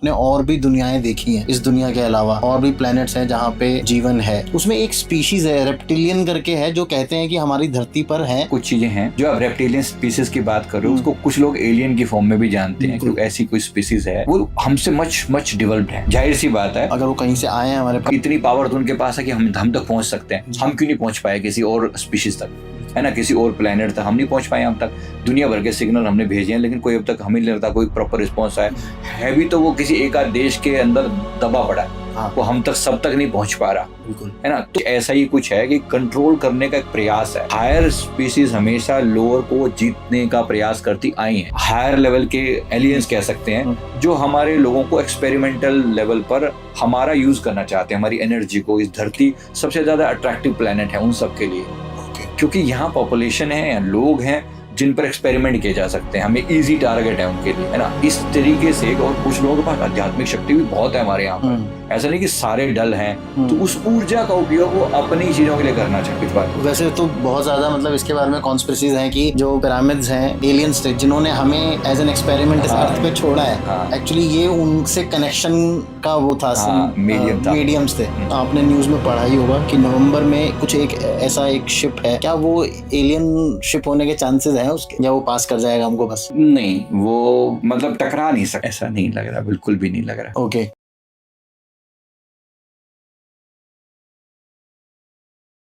ने और भी दुनियाएं देखी हैं इस दुनिया के अलावा, और भी प्लैनेट्स हैं जहाँ पे जीवन है। उसमें एक स्पीशीज है रेप्टिलियन करके है जो कहते हैं कि हमारी धरती पर है। कुछ चीजें हैं जो आप रेप्टिलियन स्पीसीज की बात कर रहे हो, उसको कुछ लोग एलियन की फॉर्म में भी जानते हैं कि ऐसी कोई स्पीसीज है, वो हमसे मच डेवलप्ड है। जाहिर सी बात है, अगर वो कहीं से आए हैं हमारे पास, इतनी पावर तो उनके पास है कि हम तक पहुंच सकते हैं। हम क्यों नहीं पहुंच पाए किसी और स्पीशीज तक, है ना, किसी और प्लेनेट तक हम नहीं पहुंच पाए। अब तक दुनिया भर के सिग्नल हमने भेजे हैं, लेकिन कोई अब तक हमें नहीं लगता कोई प्रॉपर रिस्पॉन्स है भी तो वो किसी एक आध देश के अंदर दबा पड़ा है। हाँ। वो हम तक सब तक नहीं पहुंच पा रहा, बिल्कुल, है ना। तो ऐसा ही कुछ है कि कंट्रोल करने का एक प्रयास है। हायर स्पीसीज हमेशा लोअर को जीतने का प्रयास करती आई हैं। हायर लेवल के एलियंस कह सकते हैं जो हमारे लोगों को एक्सपेरिमेंटल लेवल पर हमारा यूज करना चाहते हैं, हमारी एनर्जी को। इस धरती सबसे ज्यादा अट्रैक्टिव प्लेनेट है उन सब के लिए, क्योंकि यहाँ पॉपुलेशन है, लोग हैं जिन पर एक्सपेरिमेंट किए जा सकते हैं। हमें इजी टारगेट है उनके लिए, है ना। इस तरीके से, और कुछ लोगों के पास आध्यात्मिक शक्ति भी बहुत है हमारे यहाँ पर। ऐसा नहीं कि सारे डल हैं, तो उस ऊर्जा का उपयोग वो अपनी चीजों के लिए करना चाहिए। कुछ बात वैसे तो बहुत ज्यादा मतलब इसके बारे में कॉन्स्पिरेसीज हैं कि जो पिरामिड्स हैं एलियंस थे जिन्होंने हमें एज एन एक्सपेरिमेंट इस अर्थ पे छोड़ा है, एक्चुअली ये उनसे कनेक्शन का वो था, मीडियम्स थे। आपने न्यूज में पढ़ा ही होगा कि नवंबर में कुछ एक ऐसा एक शिप है, क्या वो एलियन शिप होने के चांसेस हैं उसके, या वो पास कर जाएगा हमको? बस नहीं, वो मतलब टकरा नहीं सकता, ऐसा नहीं लग रहा, बिल्कुल भी नहीं लग रहा। ओके।